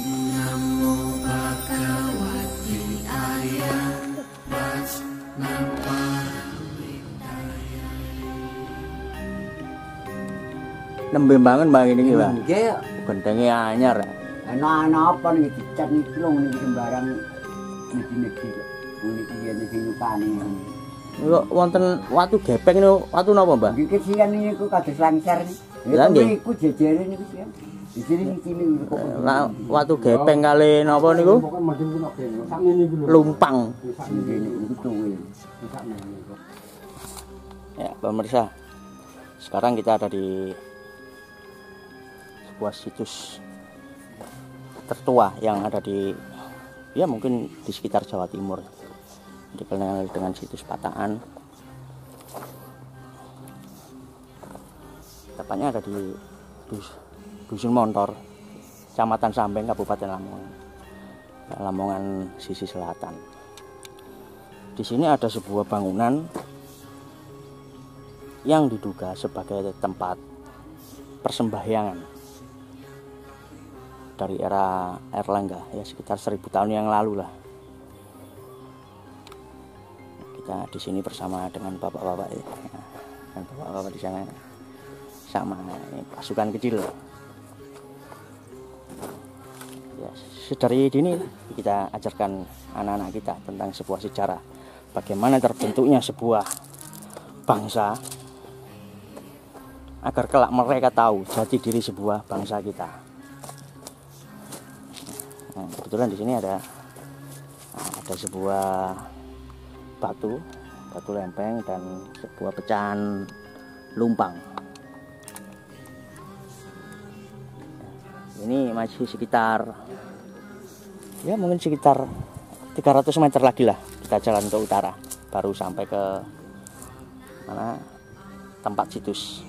Namo Bhagavate Arya nembe bangun bang ini Pak. Nggih. Gentenge anyar. Ana apa niki dicat niki lho niki sembarang niki-niki. Niki yen sing nyukani. Niku wonten watu gepeng niku watu napa, Mbah? Niki sian niku kados langsar niki. Lah nggih. Niku jejere niku sian. Di sini cilik kok. Lah watu gepeng kali napa niku? Lumpang. Ya, pemirsa. Sekarang kita ada di sebuah situs tertua yang ada di ya mungkin di sekitar Jawa Timur, dikenal dengan situs Pataan. Tepatnya ada di Dusun Montor, Kecamatan Sambeng, Kabupaten Lamongan, Lamongan sisi selatan. Di sini ada sebuah bangunan yang diduga sebagai tempat persembahyangan dari era Erlangga, ya sekitar 1000 tahun yang lalu lah. Kita di sini bersama dengan bapak-bapak ya. Dan bapak-bapak di sana sama ini pasukan kecil. Ya, dari dini kita ajarkan anak-anak kita tentang sebuah sejarah, bagaimana terbentuknya sebuah bangsa, agar kelak mereka tahu jati diri sebuah bangsa kita. Nah, kebetulan di sini ada sebuah batu lempeng dan sebuah pecahan lumpang. Ini masih sekitar ya mungkin sekitar 300 meter lagi lah kita jalan ke utara baru sampai ke mana tempat situs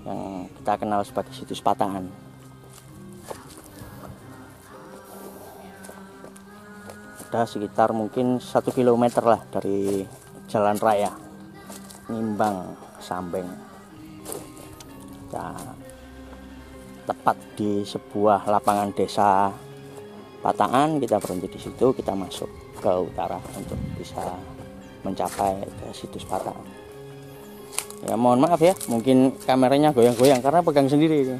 yang kita kenal sebagai situs Pataan. Ada sekitar mungkin 1 kilometer lah dari jalan raya Ngimbang Sambeng. Kita tepat di sebuah lapangan desa Pataan, kita berhenti di situ, kita masuk ke utara untuk bisa mencapai ke situs Pataan. Ya mohon maaf ya, mungkin kameranya goyang-goyang karena pegang sendiri ini.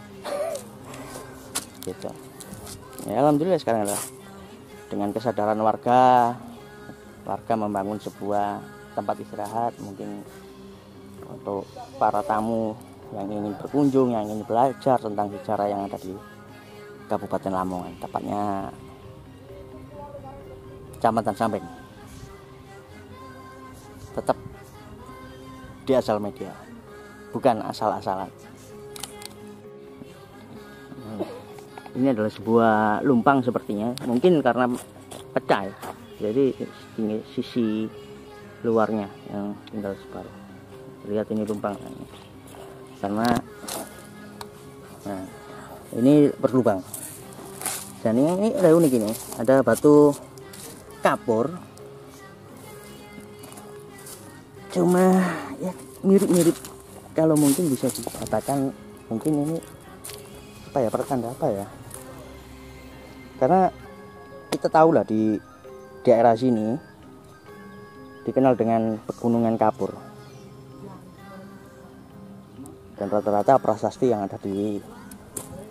Gitu. Ya alhamdulillah sekarang lah dengan kesadaran warga membangun sebuah tempat istirahat mungkin untuk para tamu yang ingin berkunjung, yang ingin belajar tentang sejarah yang ada di Kabupaten Lamongan, tepatnya Kecamatan Sambeng. Tetap di Asal Media, bukan asal-asalan. Ini adalah sebuah lumpang sepertinya, mungkin karena pecah ya. Jadi sisi luarnya yang tinggal separuh. Lihat ini lumpang. Karena nah, ini berlubang. Dan ini ada unik ini, ada batu kapur. Cuma ya mirip-mirip, kalau mungkin bisa dikatakan mungkin ini apa ya, pertanda apa ya, karena kita tahu lah di daerah sini dikenal dengan pegunungan kapur, dan rata-rata prasasti yang ada di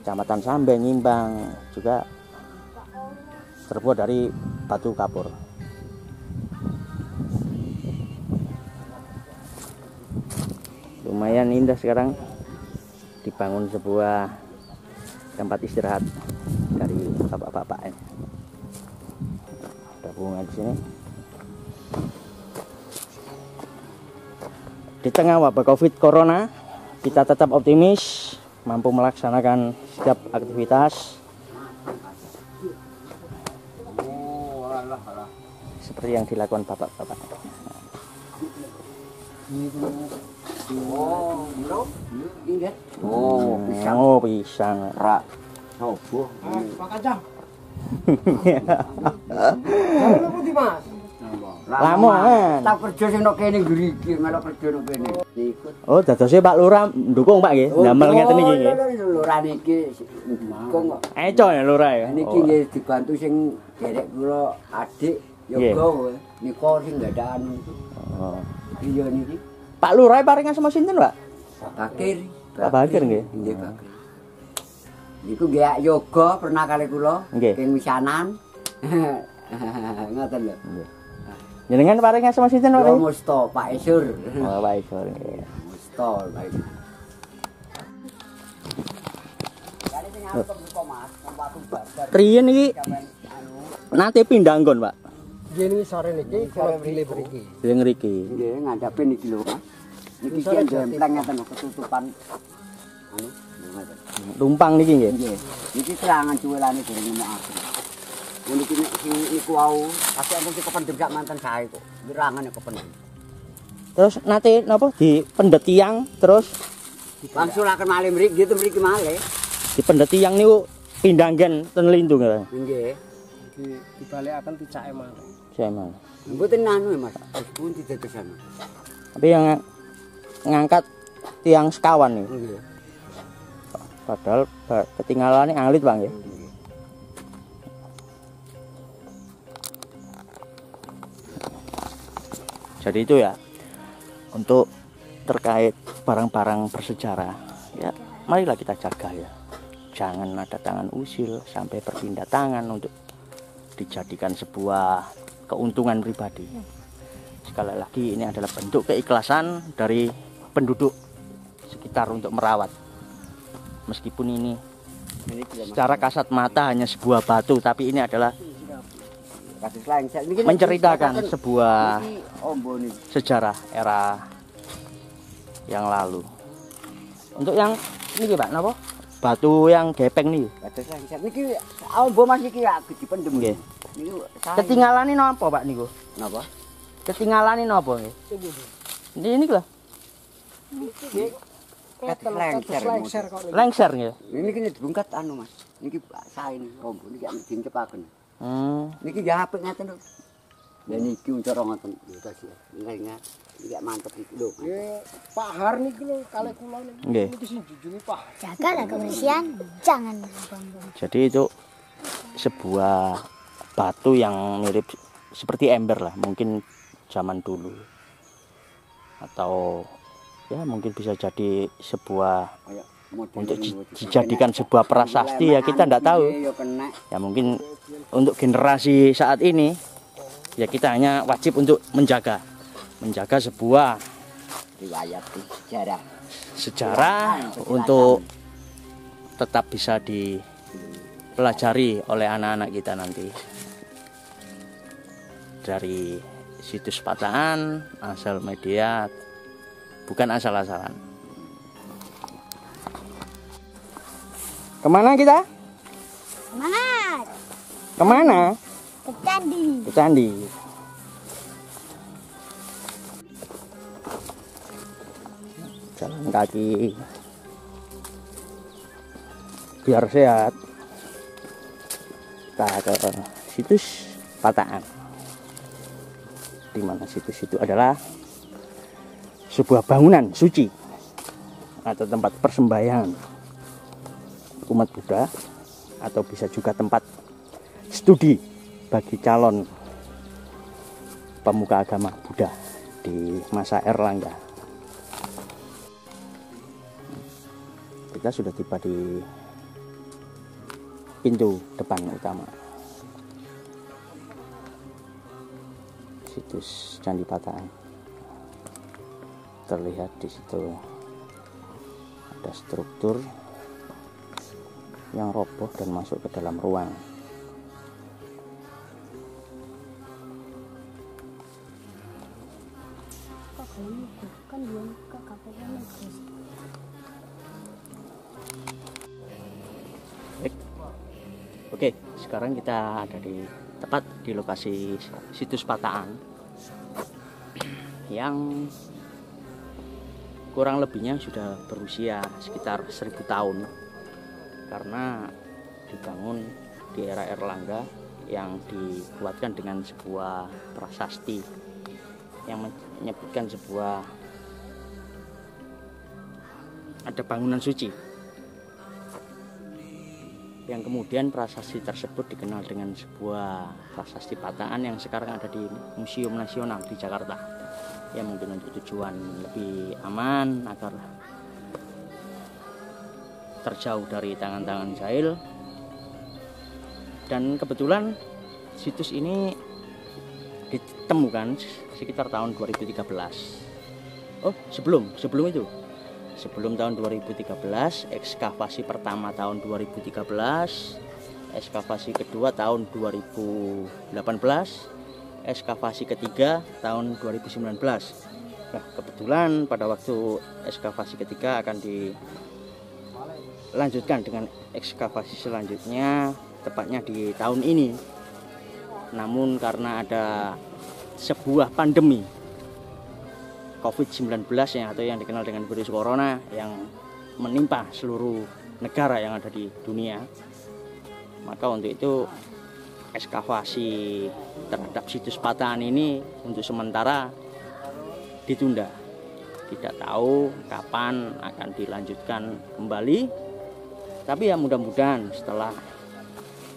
Kecamatan Sambeng, Ngimbang juga terbuat dari batu kapur. Lumayan indah sekarang dibangun sebuah tempat istirahat dari bapak-bapak ini. Ada bunga di sini. Di tengah wabah Covid Corona, kita tetap optimis, mampu melaksanakan setiap aktivitas seperti yang dilakukan bapak-bapak. Oh, pisang. Rak. Sobo. Pak Kacang. Mas. Lamongan. Tak kerja sing nok kene ngriki, melok kerja nok kene. Ikut. Oh, dadose Pak Lurah ndukung Pak nggih, ndamel ngeten iki nggih. Lurah niki ndukung kok. Eco ya Lurah ya. Niki nggih dibantu sing derek kula adik yoga nika sing enggak ada anu. Oh. Iya niki. Pak Lurah paringan sama sinten, Pak? Bakir. Pak Bakir nggih. Nggih, Bakir. Niku nggih yoga pernah kali kula king wisanan. Ngoten lho. Nggih. Jenengan paringan sama sinten, Pak? Musto, Pak Isur. Oh, Pak Isur. Musto, Pak Isur. Riyen iki nate pindah nggon, Pak. Nggih sore niki kula pilih mriki. Nggih ngriki. Nggih ngandhape niki lho, Mas. Niki sing dempleng ngeten ketutupan anu ngoten. Tumpang niki nggih. Nggih. Niki serangan cuwelane dereng nemokaken. Niki niku wau pasti enten kependhem sak manten sae kok. Wirangan kependhem. Terus nate napa dipendet tiang terus Langsulaken malih mriki nggih mriki malih. dipendet tiang niku pindah nggen ten Lindu nggih. Nggih. Dibalekaken ticake malih. Saya Mboten anu Mas. Pun didadosan. tapi yang ngangkat tiang sekawan nih. Nggih. Padahal ketinggalannya alit Bang ya. Jadi itu ya untuk terkait barang-barang bersejarah ya marilah kita jaga ya. Jangan ada tangan usil sampai berpindah tangan untuk dijadikan sebuah keuntungan pribadi. Sekali lagi ini adalah bentuk keikhlasan dari penduduk sekitar untuk merawat. Meskipun ini secara kasat mata hanya sebuah batu, tapi ini adalah menceritakan sebuah sejarah era yang lalu. Untuk yang ini Pak, napa? Batu yang gepeng nih. Kados lengser niki ombo Mas iki ya dipendhem Nggih. Niku Ketinggalane napa Pak niku? napa? Ketinggalane napa nggih? Ini lho. Kados lengser. Lengser nggih. Niki dibungkat anu Mas. Niki sae niki ombo niki dicepaken. Hmm. Niki ya apik ngeten lho. Lah niki cara ngoten. Lho tas ya. Ingat. Iki mantep iki lho. Nggih, Pak Har niki lho kalih kula niki. Nggih. Niki sing jujungi Pak. Jagalah kebersihan, jangan buang-buang. Jadi itu sebuah batu yang mirip seperti ember lah, mungkin zaman dulu. Atau ya mungkin bisa jadi sebuah untuk dijadikan sebuah prasasti ya kita tidak tahu. Ya mungkin untuk generasi saat ini ya kita hanya wajib untuk menjaga sebuah riwayat sejarah untuk tetap bisa dipelajari oleh anak-anak kita nanti. Dari situs Pataan, Asal Media, bukan asal-asalan. Kemana kita? Semangat, Kemana? ke candi. Ke candi. Jalan kaki biar sehat. Kita ke situs Pataan. Di mana situs itu adalah sebuah bangunan suci atau tempat persembahyangan umat Buddha, atau bisa juga tempat studi bagi calon pemuka agama Buddha di masa Erlangga. Kita sudah tiba di pintu depan utama situs Candi Pataan. Terlihat di situ ada struktur yang roboh dan masuk ke dalam ruang. Oke, sekarang kita ada di tepat di lokasi situs Pataan yang kurang lebihnya sudah berusia sekitar 1000 tahun karena dibangun di era Erlangga yang dibuatkan dengan sebuah prasasti yang menyebutkan sebuah ada bangunan suci, yang kemudian prasasti tersebut dikenal dengan sebuah prasasti Pataan yang sekarang ada di Museum Nasional di Jakarta, ya mungkin untuk tujuan lebih aman agar terjauh dari tangan-tangan jahil. Dan kebetulan situs ini ditemukan sekitar tahun 2013. Oh, sebelum itu. Sebelum tahun 2013, ekskavasi pertama tahun 2013, ekskavasi kedua tahun 2018, ekskavasi ketiga tahun 2019. Nah, kebetulan pada waktu ekskavasi ketiga akan dilanjutkan dengan ekskavasi selanjutnya, tepatnya di tahun ini. Namun karena ada sebuah pandemi COVID-19 atau yang dikenal dengan virus corona yang menimpa seluruh negara yang ada di dunia, maka untuk itu ekskavasi terhadap situs Pataan ini untuk sementara ditunda. Tidak tahu kapan akan dilanjutkan kembali, tapi ya mudah-mudahan setelah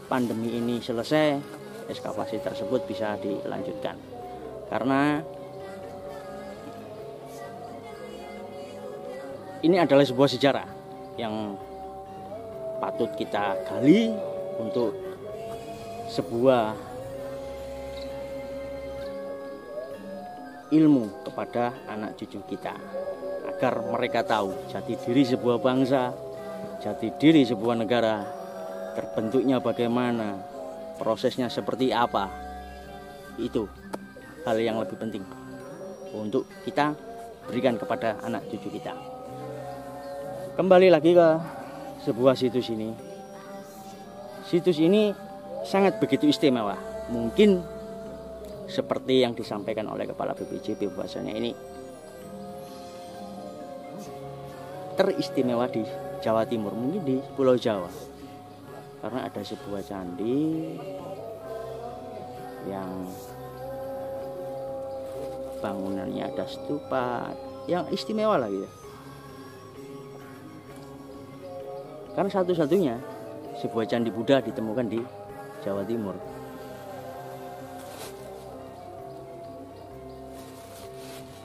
pandemi ini selesai, ekskavasi tersebut bisa dilanjutkan. Karena ini adalah sebuah sejarah yang patut kita gali untuk sebuah ilmu kepada anak cucu kita, agar mereka tahu jati diri sebuah bangsa, jati diri sebuah negara, terbentuknya bagaimana, prosesnya seperti apa. Itu hal yang lebih penting untuk kita berikan kepada anak cucu kita. Kembali lagi ke sebuah situs ini. Situs ini sangat begitu istimewa. Mungkin seperti yang disampaikan oleh Kepala BPJB, bahwasanya ini teristimewa di Jawa Timur, mungkin di Pulau Jawa. Karena ada sebuah candi yang bangunannya ada stupa yang istimewa lah gitu. Karena satu-satunya sebuah candi Buddha ditemukan di Jawa Timur.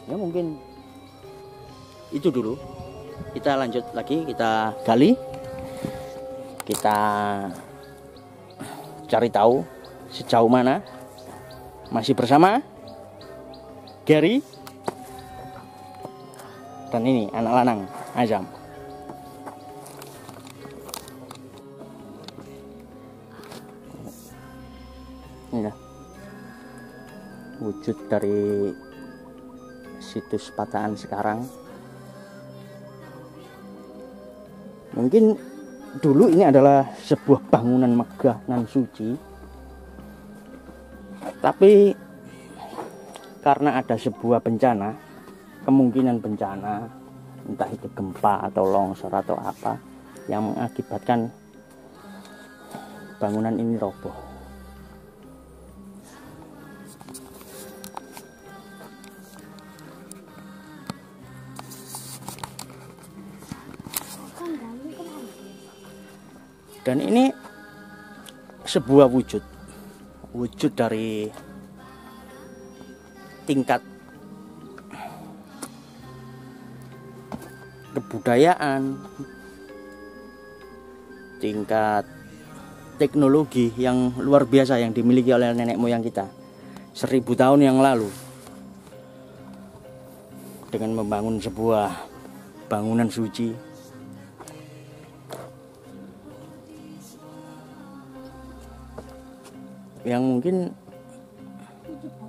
Ya mungkin itu dulu. Kita lanjut lagi, kita gali, kita cari tahu sejauh mana. Masih bersama Gary dan ini anak lanang Azam. Ini wujud dari situs Pataan sekarang. Mungkin dulu ini adalah sebuah bangunan megah nan suci, tapi karena ada sebuah bencana, kemungkinan bencana, entah itu gempa atau longsor atau apa, yang mengakibatkan bangunan ini roboh. Dan ini sebuah wujud dari tingkat kebudayaan, tingkat teknologi yang luar biasa yang dimiliki oleh nenek moyang kita 1000 tahun yang lalu, dengan membangun sebuah bangunan suci yang mungkin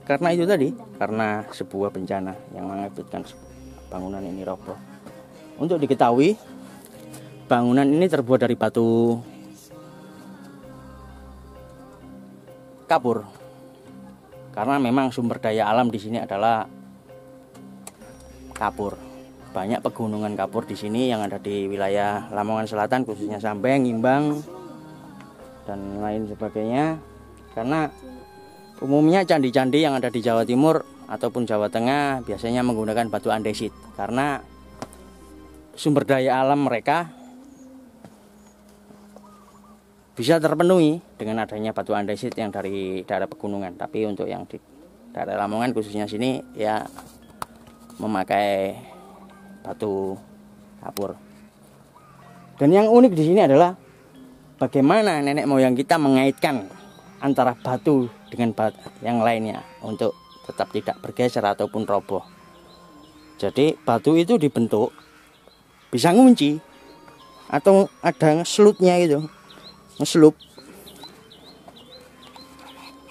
karena itu tadi, karena sebuah bencana yang mengakibatkan bangunan ini roboh. Untuk diketahui, bangunan ini terbuat dari batu kapur, karena memang sumber daya alam di sini adalah kapur. Banyak pegunungan kapur di sini yang ada di wilayah Lamongan Selatan, khususnya Sambeng, Imbang, dan lain sebagainya. Karena umumnya candi-candi yang ada di Jawa Timur ataupun Jawa Tengah biasanya menggunakan batu andesit karena sumber daya alam mereka bisa terpenuhi dengan adanya batu andesit yang dari daerah pegunungan. Tapi untuk yang di daerah Lamongan khususnya sini ya memakai batu kapur. Dan yang unik di sini adalah bagaimana nenek moyang kita mengaitkan antara batu dengan batu yang lainnya untuk tetap tidak bergeser ataupun roboh. Jadi batu itu dibentuk bisa ngunci atau ada slutnya gitu, ngeslup.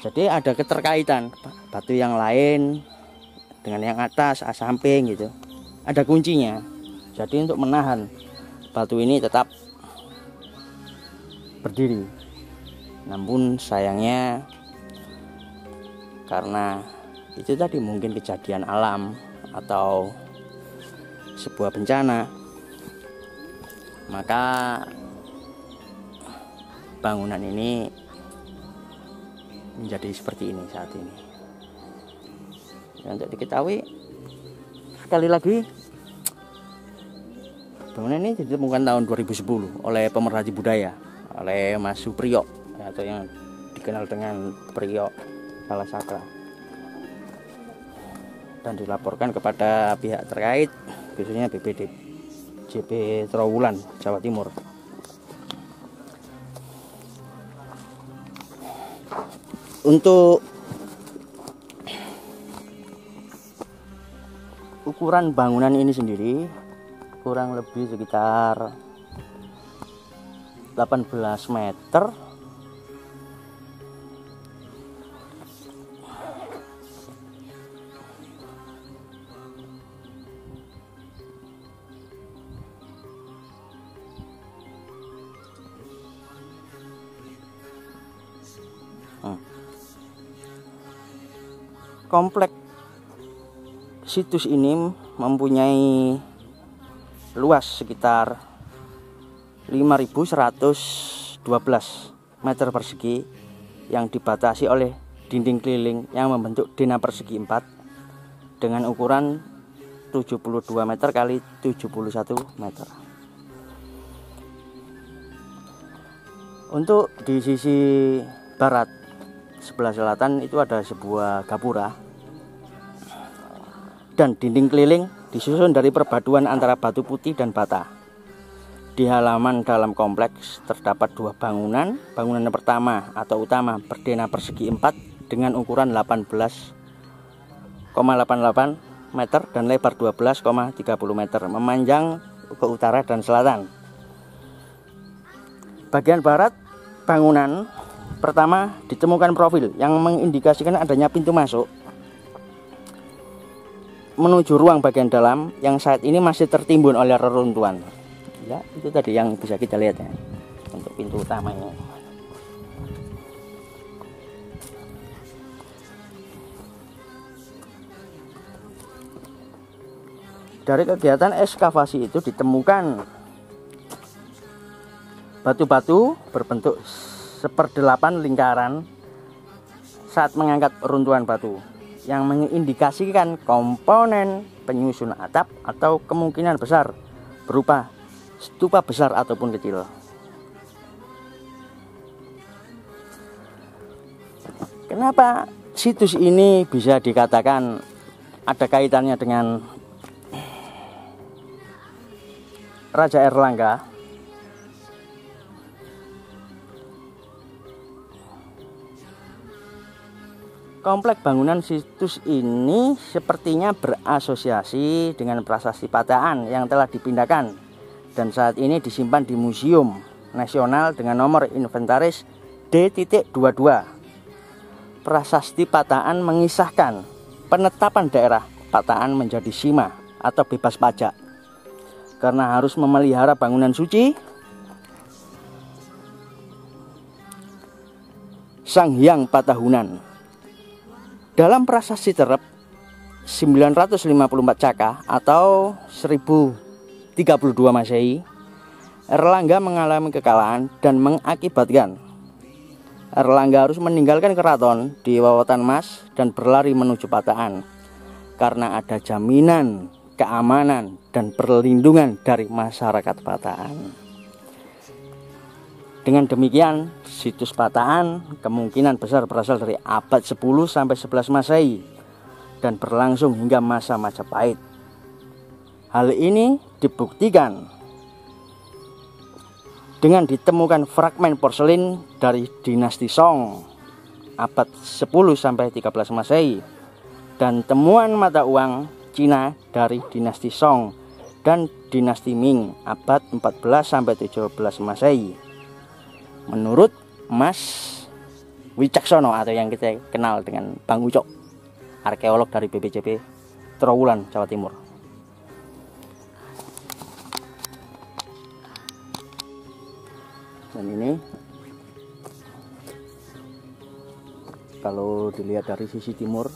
Jadi ada keterkaitan batu yang lain dengan yang atas, samping gitu. Ada kuncinya. Jadi untuk menahan batu ini tetap berdiri. Namun sayangnya karena itu tadi mungkin kejadian alam atau sebuah bencana, maka bangunan ini menjadi seperti ini saat ini. Dan untuk diketahui sekali lagi, bangunan ini ditemukan tahun 2010 oleh pemerhati budaya, oleh Mas Supriyo atau yang dikenal dengan Priyo Kalasakra, dan dilaporkan kepada pihak terkait khususnya BPD JP Trowulan Jawa Timur. Untuk ukuran bangunan ini sendiri kurang lebih sekitar 18 meter. Komplek situs ini mempunyai luas sekitar 5.112 meter persegi yang dibatasi oleh dinding keliling yang membentuk dena persegi 4 dengan ukuran 72 meter kali 71 meter. Untuk di sisi barat sebelah selatan itu ada sebuah gapura dan dinding keliling disusun dari perpaduan antara batu putih dan bata. Di halaman dalam kompleks terdapat dua bangunan. Bangunan yang pertama atau utama berdena persegi 4 dengan ukuran 18,88 meter dan lebar 12,30 meter, memanjang ke utara dan selatan. Bagian barat bangunan pertama ditemukan profil yang mengindikasikan adanya pintu masuk menuju ruang bagian dalam yang saat ini masih tertimbun oleh reruntuhan. Ya, itu tadi yang bisa kita lihat ya, untuk pintu utamanya. Dari kegiatan ekskavasi itu ditemukan batu-batu berbentuk seperdelapan lingkaran saat mengangkat runtuhan batu yang mengindikasikan komponen penyusun atap atau kemungkinan besar berupa stupa besar ataupun kecil. Kenapa situs ini bisa dikatakan ada kaitannya dengan Raja Erlangga? Komplek bangunan situs ini sepertinya berasosiasi dengan prasasti Pataan yang telah dipindahkan dan saat ini disimpan di Museum Nasional dengan nomor inventaris D.22. Prasasti Pataan mengisahkan penetapan daerah Pataan menjadi sima atau bebas pajak karena harus memelihara bangunan suci Sang Hyang Patahunan. Dalam prasasti Terep 954 Caka atau 1032 Masehi, Erlangga mengalami kekalahan dan mengakibatkan Erlangga harus meninggalkan keraton di Wewotan Mas dan berlari menuju Pataan karena ada jaminan keamanan dan perlindungan dari masyarakat Pataan. Dengan demikian, situs Pataan kemungkinan besar berasal dari abad 10 sampai 11 Masehi dan berlangsung hingga masa Majapahit. Hal ini dibuktikan dengan ditemukan fragmen porselin dari dinasti Song abad 10 sampai 13 Masehi dan temuan mata uang Cina dari dinasti Song dan dinasti Ming abad 14 sampai 17 Masehi. Menurut Mas Wicaksono atau yang kita kenal dengan Bang Ucok, arkeolog dari BPJP Trowulan, Jawa Timur. Dan ini kalau dilihat dari sisi timur,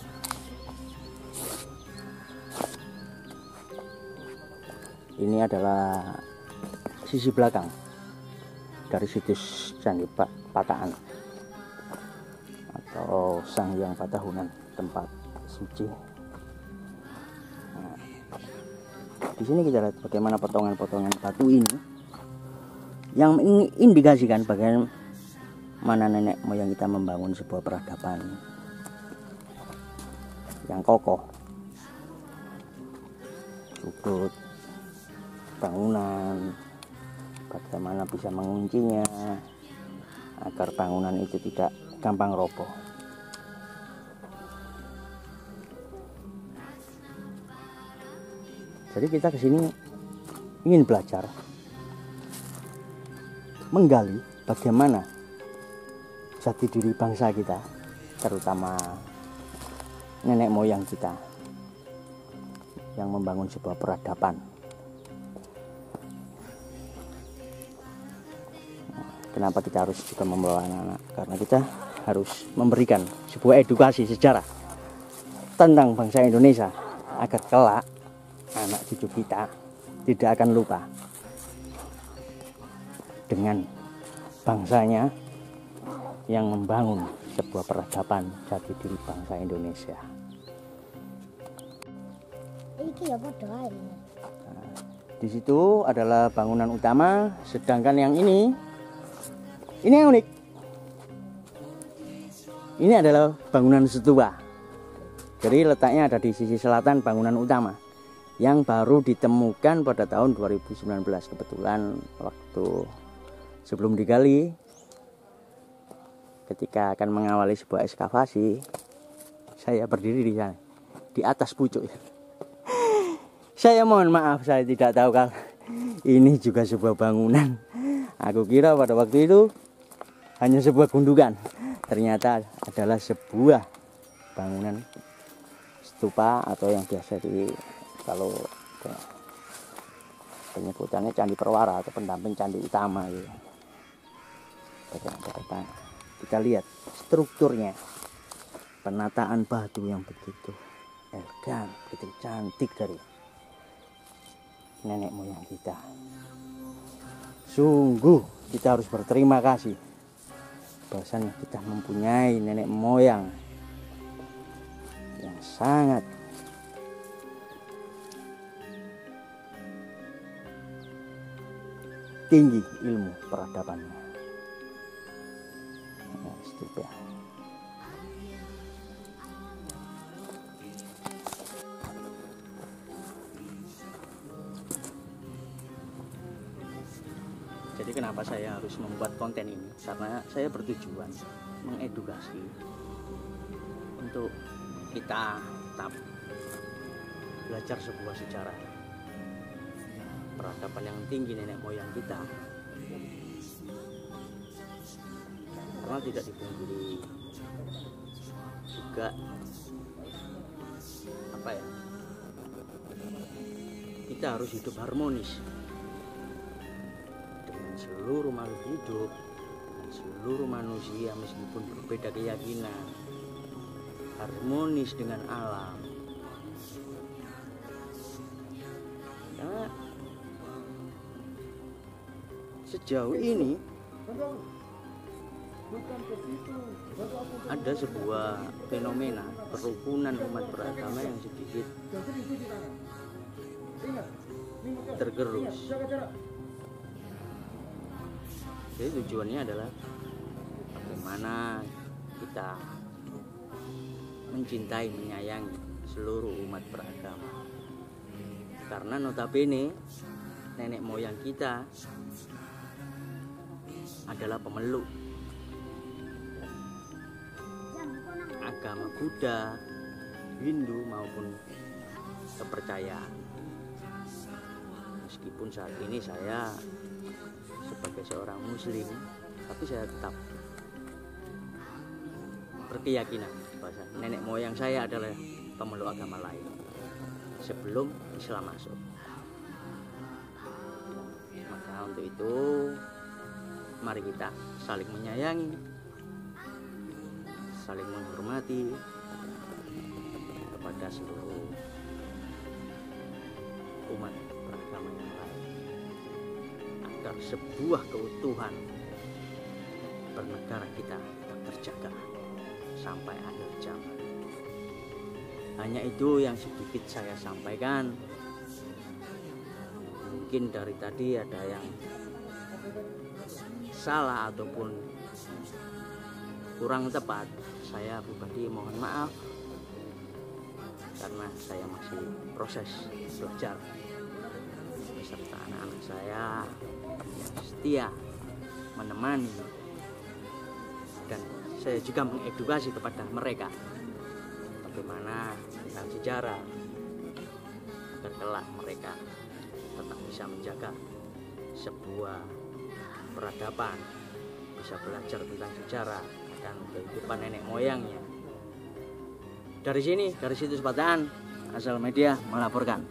ini adalah sisi belakang dari situs Candi Pataan atau Sang Hyang Patahunan, tempat suci. Nah, di sini kita lihat bagaimana potongan-potongan batu ini yang mengindikasikan bagaimana nenek moyang kita membangun sebuah peradaban yang kokoh. Sudut bangunan, bagaimana bisa menguncinya agar bangunan itu tidak gampang roboh. Jadi kita kesini ingin belajar, menggali bagaimana jati diri bangsa kita, terutama nenek moyang kita yang membangun sebuah peradaban. Kenapa kita harus juga membawa anak-anak? Karena kita harus memberikan sebuah edukasi sejarah tentang bangsa Indonesia agar kelak anak cucu kita tidak akan lupa dengan bangsanya yang membangun sebuah peradaban jati diri bangsa Indonesia. Di situ adalah bangunan utama, sedangkan yang ini yang unik. Ini adalah bangunan setua. Jadi letaknya ada di sisi selatan bangunan utama yang baru ditemukan pada tahun 2019. Kebetulan waktu sebelum digali, ketika akan mengawali sebuah ekskavasi, saya berdiri di sana, di atas pucuk. Saya mohon maaf, saya tidak tahu kalau ini juga sebuah bangunan. Aku kira pada waktu itu hanya sebuah gundukan, ternyata adalah sebuah bangunan stupa atau yang biasa kalau penyebutannya candi perwara atau pendamping candi utama gitu. Kita lihat strukturnya, penataan batu yang begitu elegan, begitu cantik dari nenek moyang kita. Sungguh kita harus berterima kasih bahwasanya kita mempunyai nenek moyang yang sangat tinggi ilmu peradabannya. Nah, stupa. Jadi kenapa saya harus membuat konten ini? Karena saya bertujuan mengedukasi untuk kita tetap belajar sebuah sejarah peradaban yang tinggi nenek moyang kita, karena tidak dipungkiri juga kita harus hidup harmonis dengan seluruh makhluk hidup, dengan seluruh manusia meskipun berbeda keyakinan, harmonis dengan alam. Karena sejauh ini ada sebuah fenomena kerukunan umat beragama yang sedikit tergerus. Jadi tujuannya adalah bagaimana kita mencintai, menyayangi seluruh umat beragama. Karena notabene nenek moyang kita adalah pemeluk agama Buddha, Hindu maupun kepercayaan. Meskipun saat ini saya sebagai seorang muslim, tapi saya tetap berkeyakinan bahwa nenek moyang saya adalah pemeluk agama lain sebelum Islam masuk. Maka untuk itu mari kita saling menyayangi, saling menghormati kepada seluruh umat beragama yang lain, agar sebuah keutuhan bernegara kita tetap terjaga sampai akhir zaman. Hanya itu yang sedikit saya sampaikan. Mungkin dari tadi ada yang salah ataupun kurang tepat, saya pribadi mohon maaf, karena saya masih proses belajar beserta anak-anak saya yang setia menemani, dan saya juga mengedukasi kepada mereka bagaimana tentang sejarah agar kelak mereka tetap bisa menjaga sebuah peradaban, bisa belajar tentang sejarah dan kehidupan nenek moyangnya. Dari sini, dari situs Patahan, Asal Media melaporkan.